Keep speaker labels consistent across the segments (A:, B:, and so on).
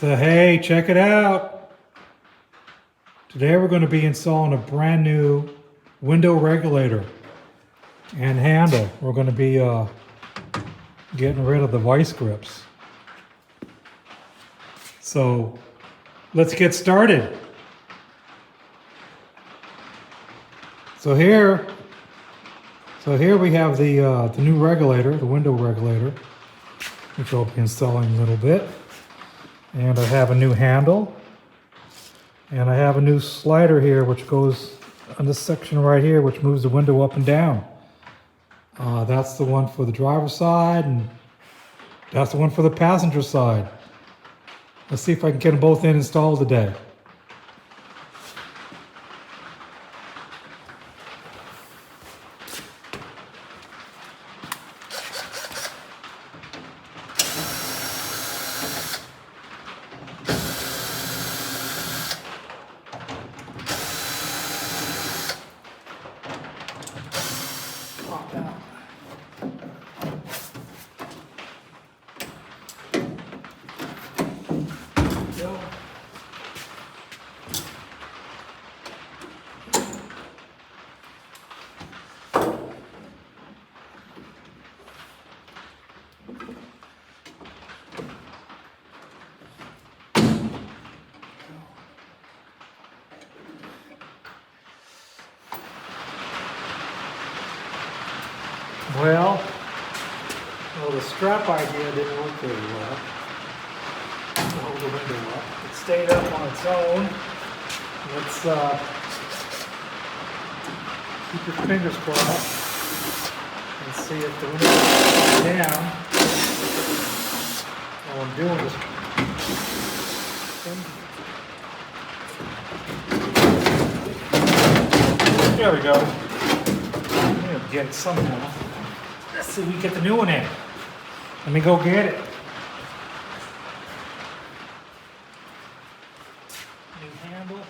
A: So hey, check it out. Today we're going to be installing a brand new window regulator and handle. We're going to be getting rid of the vice grips. So let's get started. So here we have the new regulator, the window regulator, which I'll be installing in a little bit. And I have a new handle. And I have a new slider here, which goes on this section right here, which moves the window up and down. That's the one for the driver's side, and that's the one for the passenger side. Let's see if I can get them both installed today. Pop out. Go. Well, the strap idea didn't work very well to hold the window up. It stayed up on its own. Let's keep your fingers crossed and see if the window goes down. All I'm doing is there we go. I'm gonna get it somehow. Let's see if we can get the new one in. Let me go get it. New handle.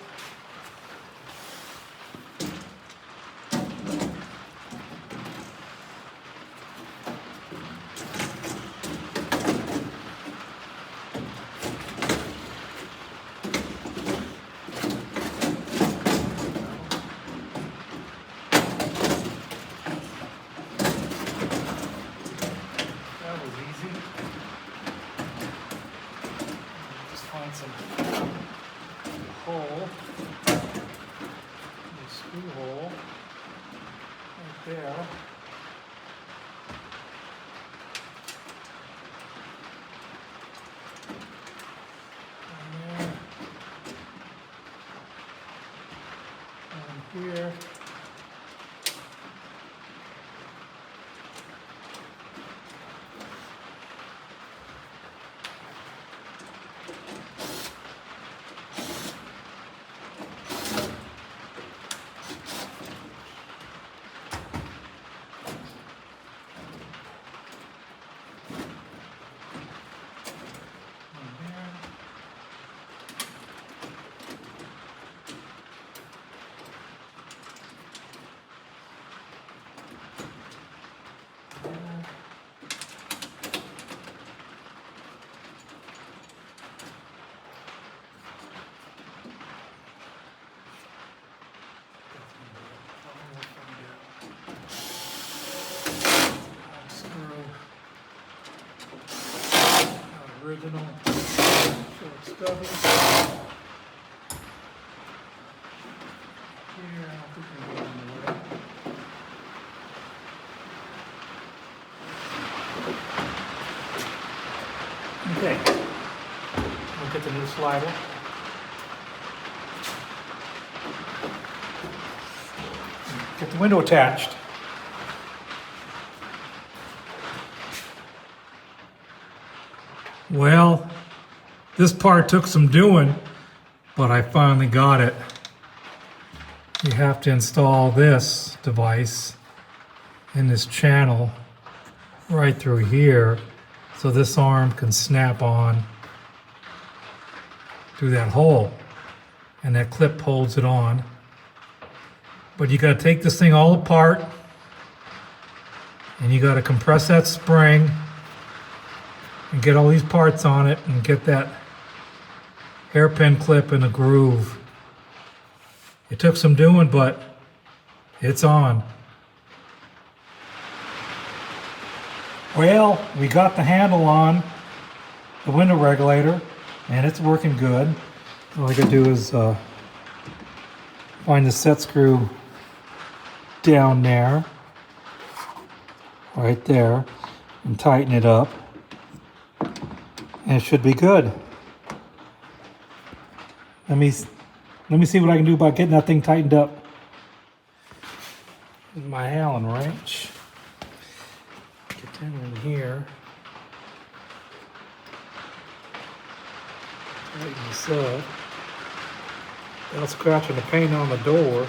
A: Some hole, a screw hole right there. And here. Original short stubby. Here, I don't think we can get in the way. Okay, look at the new slider. Get the window attached. Well, this part took some doing, but I finally got it. You have to install this device in this channel right through here so this arm can snap on through that hole, and that clip holds it on. But you got to take this thing all apart, and you got to compress that spring and get all these parts on it and get that hairpin clip in a groove. It took some doing, but it's on. Well, we got the handle on the window regulator and it's working good. All I gotta do is find the set screw down there, right there, and tighten it up. And it should be good. Let me see what I can do about getting that thing tightened up. With my Allen wrench. Get down in here. Tighten this up. Without scratching the paint on the door.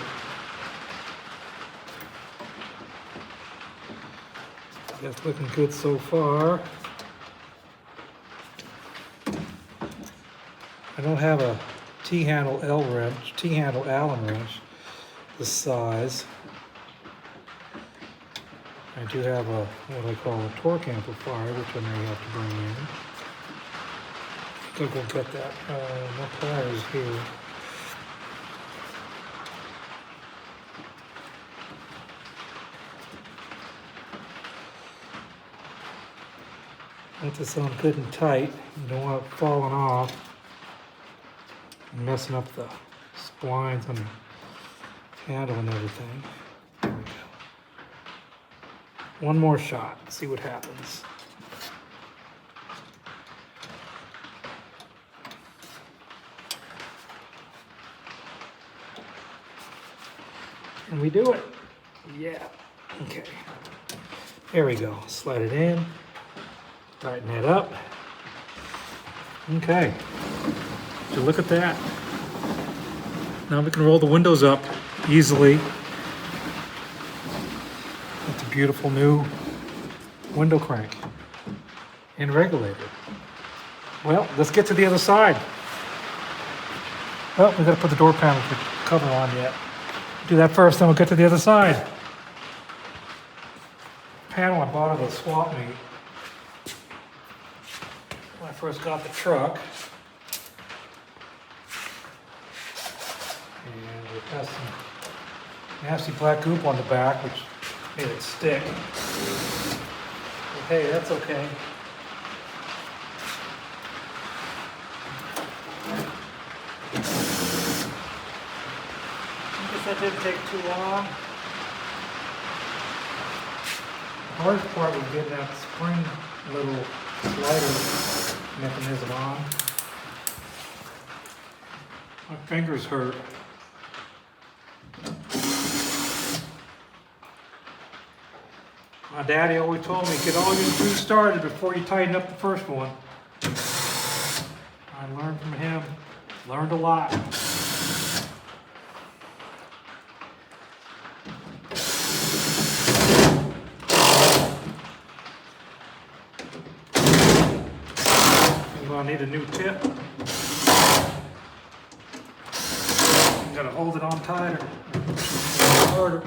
A: That's looking good so far. I don't have a T-handle Allen wrench this size. I do have a what I call a torque amplifier, which I may have to bring in. Go get that. No pliers here. Let this on good and tight. You don't want it falling off and messing up the splines on the handle and everything. There we go. One more shot. See what happens. Can we do it? Yeah. Okay. There we go. Slide it in. Tighten that up. Okay. So look at that. Now we can roll the windows up easily. It's a beautiful new window crank and regulator. Well, let's get to the other side. Well, we gotta put the door panel cover on yet. Do that first, then we'll get to the other side. Panel I bought at a swap meet when I first got the truck. And it has some nasty black goop on the back, which made it stick. But hey, that's okay. I guess that didn't take too long. The hardest part was getting that spring little slider mechanism on. My fingers hurt. My daddy always told me, get all your screws started before you tighten up the first one. I learned from him, learned a lot. I'm gonna need a new tip. I'm gonna hold it on tighter, harder.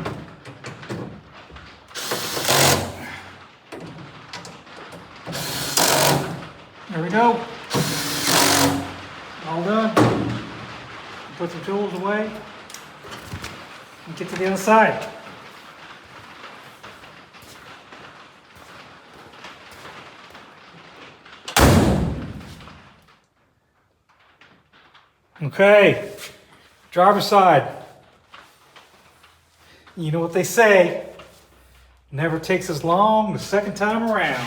A: There we go. All done. Put some tools away and get to the other side. Okay, driver's side. You know what they say, never takes as long the second time around.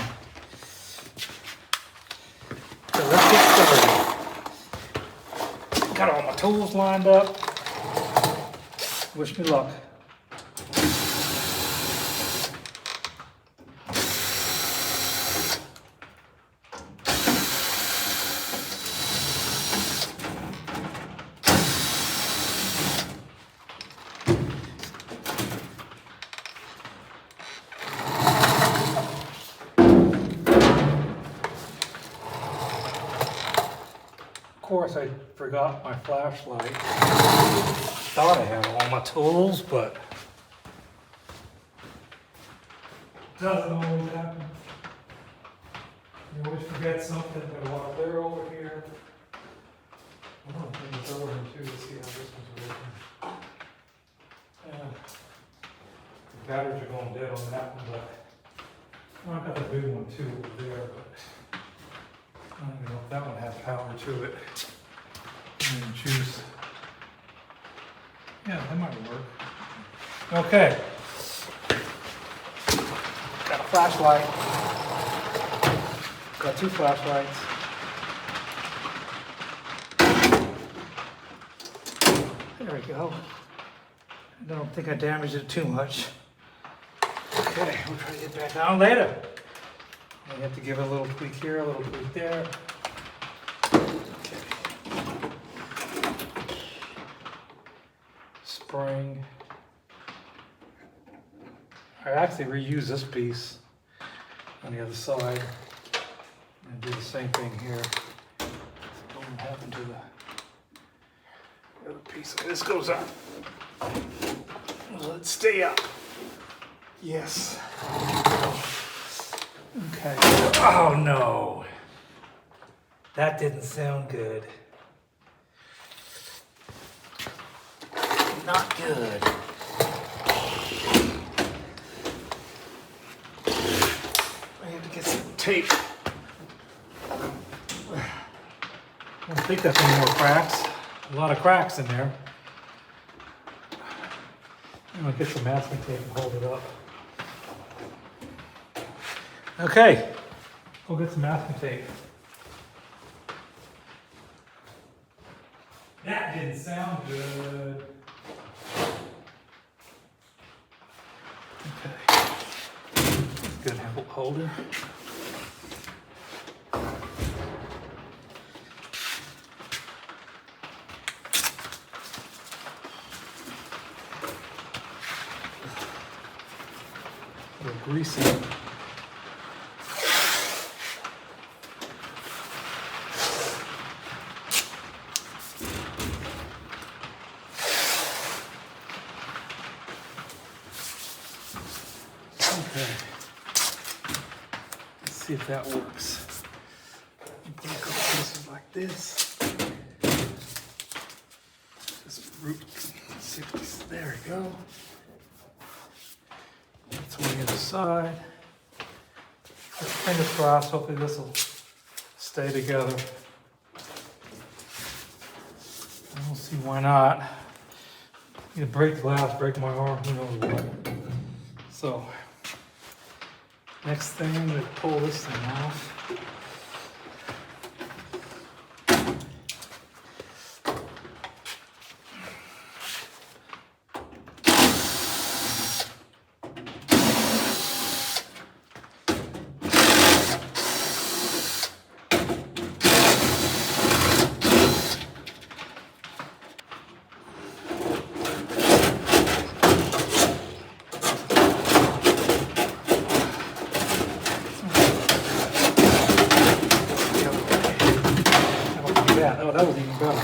A: So let's get started. Got all my tools lined up. Wish me luck. Of course, I forgot my flashlight. Thought I had all my tools, but doesn't always happen. You always forget something, but while they're over here this other one too to see how this one's working. Yeah. The batteries are going dead on that one, but well, I got the big one too over there, but I don't even know if that one has power to it. Juice. Yeah, that might work. Okay. Got a flashlight. Got 2 flashlights. There we go. I don't think I damaged it too much. Okay, we'll try to get back on later. I have to give it a little tweak here, a little tweak there. Okay. Spring. I actually reuse this piece on the other side and do the same thing here. What happened to the other piece? This goes up. Let's stay up. Yes. Okay. Oh no. That didn't sound good. Not good. I have to get some tape. I don't think that's any more cracks. A lot of cracks in there. I'm gonna get some masking tape and hold it up. Okay, we'll get some masking tape. That didn't sound good. Okay, good holder. A little greasy. Okay. Let's see if that works. Put a couple pieces like this. Just root. Let's see if this, there we go. That's on the other side. Fingers crossed, hopefully this will stay together. I don't see why not. You break glass, break my arm, who knows what. So, next thing, I'm going to pull this thing off. Oh, that was even better.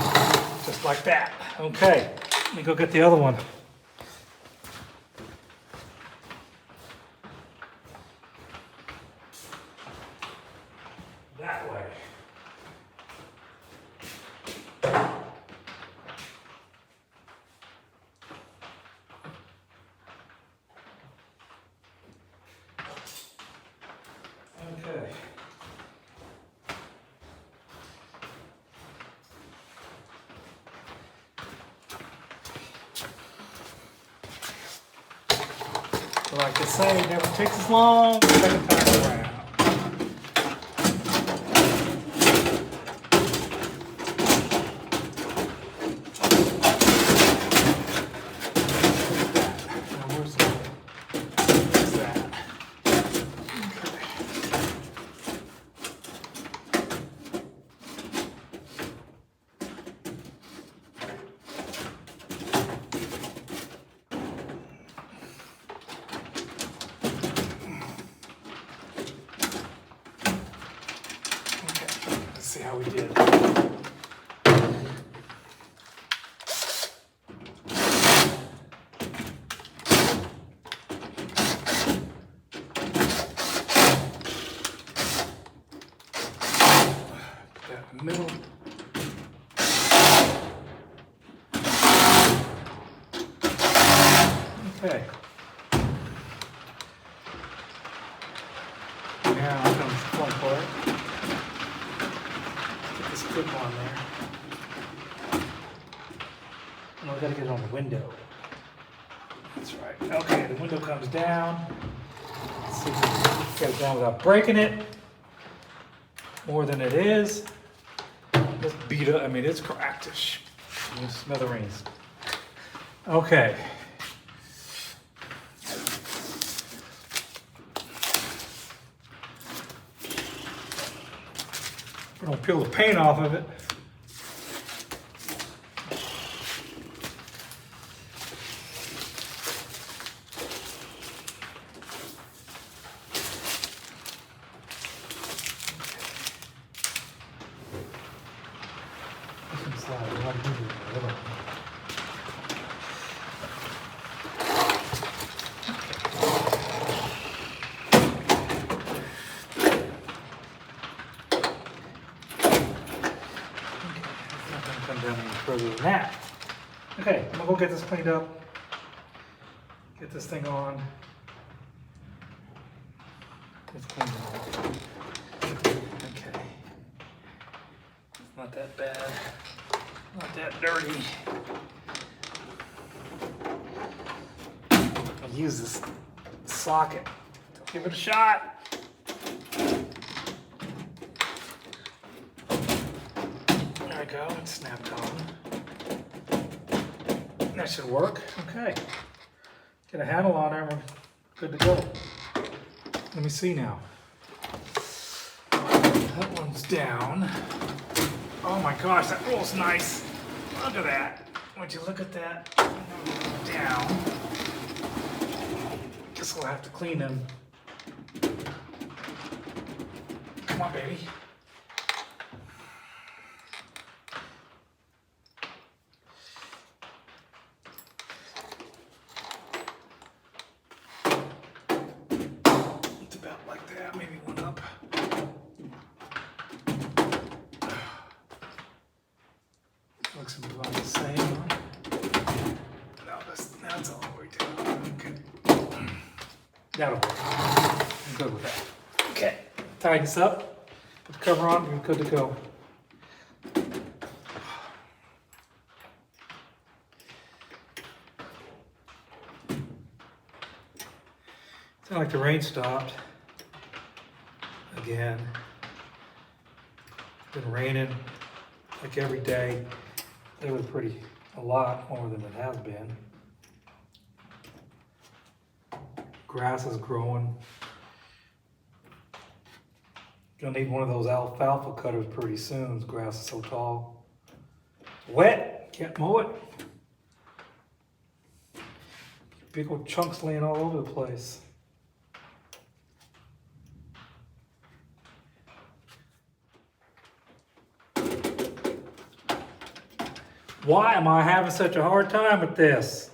A: Just like that. Okay, let me go get the other one. That way. Okay. Like I say, it never takes as long the second time around. Now where's that? Let's see how we did. Put that in the middle. Okay. Now comes the fun part. Get this clip on there. And we gotta get it on the window. That's right. Okay, the window comes down. Let's see if we can get it down without breaking it. More than it is. It's beat up. I mean, it's cracked. Smithereens. Okay. We're gonna peel the paint off of it. Come down any further than that. Okay, I'm gonna go get this cleaned up. Get this thing on. It's cleaned up. Okay. It's not that bad. Not that dirty. I'll use this socket. Give it a shot. There we go, it's snapped on. That should work. Okay. Get a handle on there and we're good to go. Let me see now. That one's down. Oh my gosh, that rolls nice. Look at that. Would you look at that? Down. Guess we'll have to clean them. Come on, baby. It's about like that, maybe one up. Looks about the same. No, that's all the way down. Okay. That'll work. I'm good with that. Okay. Tighten this up. Put the cover on. We're good to go. Sounded like the rain stopped. Again. It's been raining like every day. It was a lot more than it has been. Grass is growing. Gonna need one of those alfalfa cutters pretty soon. This grass is so tall. Wet, can't mow it. Big old chunks laying all over the place. Why am I having such a hard time with this?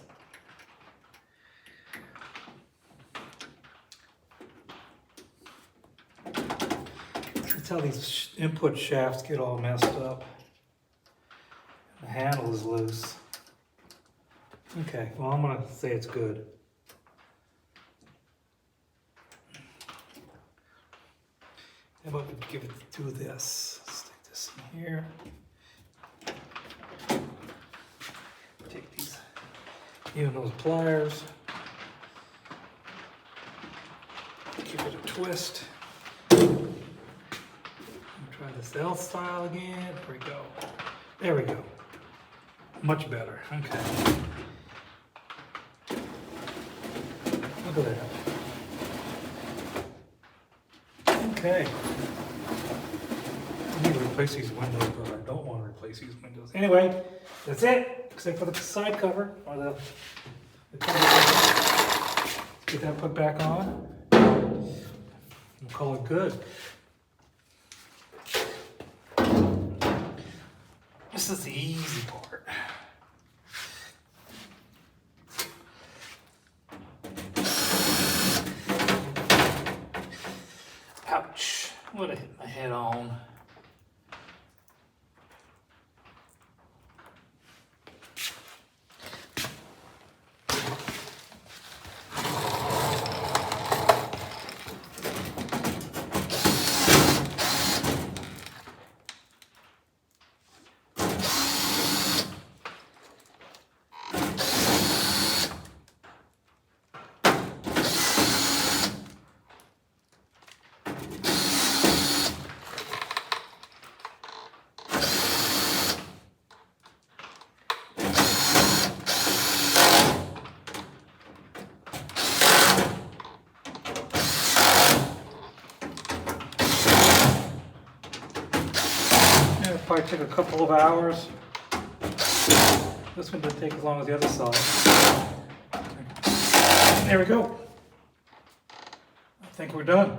A: That's how these input shafts get all messed up. The handle is loose. Okay, well, I'm gonna say it's good. How about we give it do this? Stick this in here. Take these, even those pliers. Give it a twist. Try this L style again. There we go. There we go. Much better. Okay. Look at that. Okay. I need to replace these windows, but I don't want to replace these windows. Anyway, that's it. Except for the side cover or the cover. Let's get that put back on. We'll call it good. This is the easy part. Ouch. What I hit my head on. That probably took a couple of hours. This one didn't take as long as the other side. There we go. I think we're done.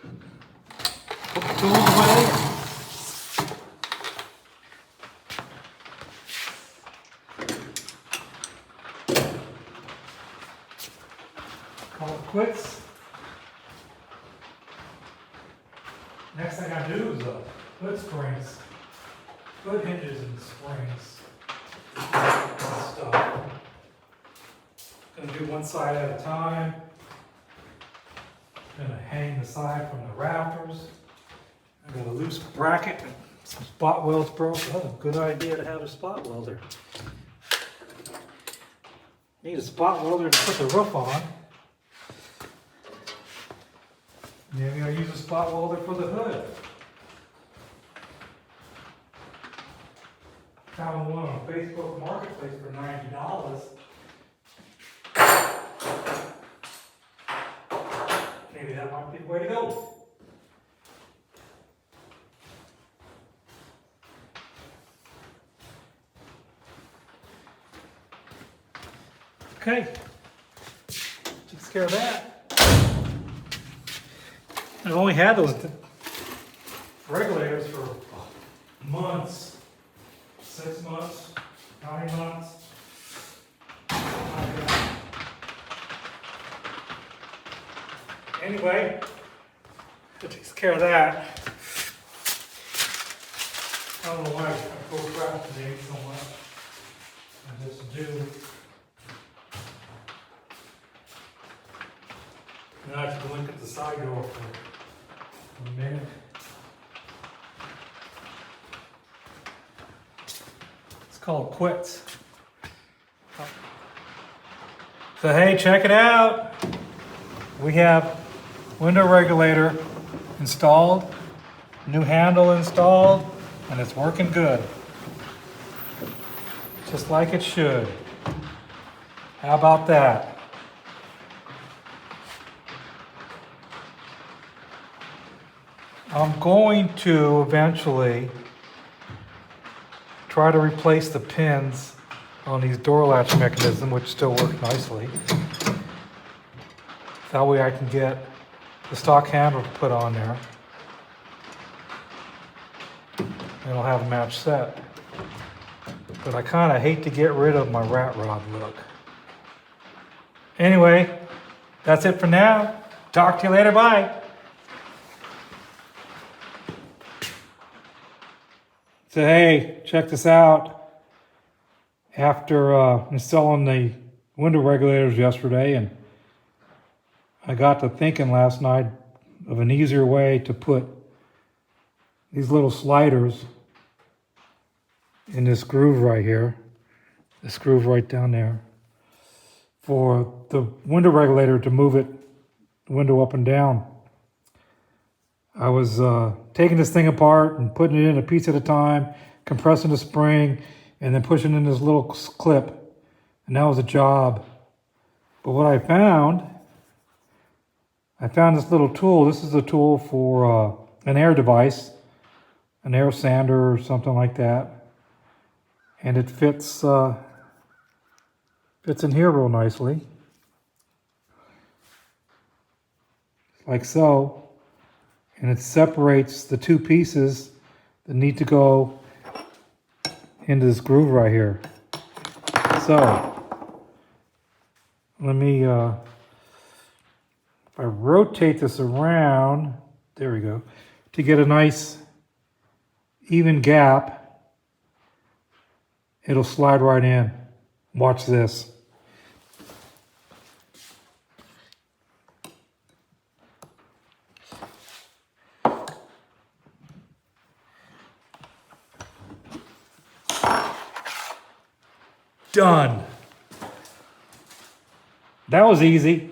A: Put the tools away. Call it quits. Next thing I do is foot springs, foot hinges and springs and stuff. Gonna do one side at a time. Gonna hang the side from the rafters. I got a loose bracket and some spot welds broke. That's a good idea to have a spot welder. Need a spot welder to put the roof on. Maybe I'll use a spot welder for the hood. Found one on Facebook Marketplace for $90. Maybe that might be the way to go. Okay, takes care of that. I've only had those regulators for months, 6 months, 9 months. Anyway, that takes care of that. I don't know why I procrastinate so much. I just do. And I have to look at the side door for a minute. It's called quits. So hey, check it out. We have window regulator installed, new handle installed, and it's working good. Just like it should. How about that? I'm going to eventually try to replace the pins on these door latch mechanism, which still work nicely. That way I can get the stock handle put on there. And I'll have a match set. But I kind of hate to get rid of my rat rod look. Anyway, that's it for now. Talk to you later. Bye. So hey, check this out. After installing the window regulators yesterday, and I got to thinking last night of an easier way to put these little sliders in this groove right here, this groove right down there, for the window regulator to move it, the window up and down. I was taking this thing apart and putting it in a piece at a time, compressing the spring, and then pushing in this little clip, and that was a job. But what I found this little tool. This is a tool for an air device, an air sander or something like that, and it fits in here real nicely, like so. And it separates the two pieces that need to go into this groove right here. So, let me, if I rotate this around, there we go, to get a nice even gap, it'll slide right in. Watch this. Done. That was easy.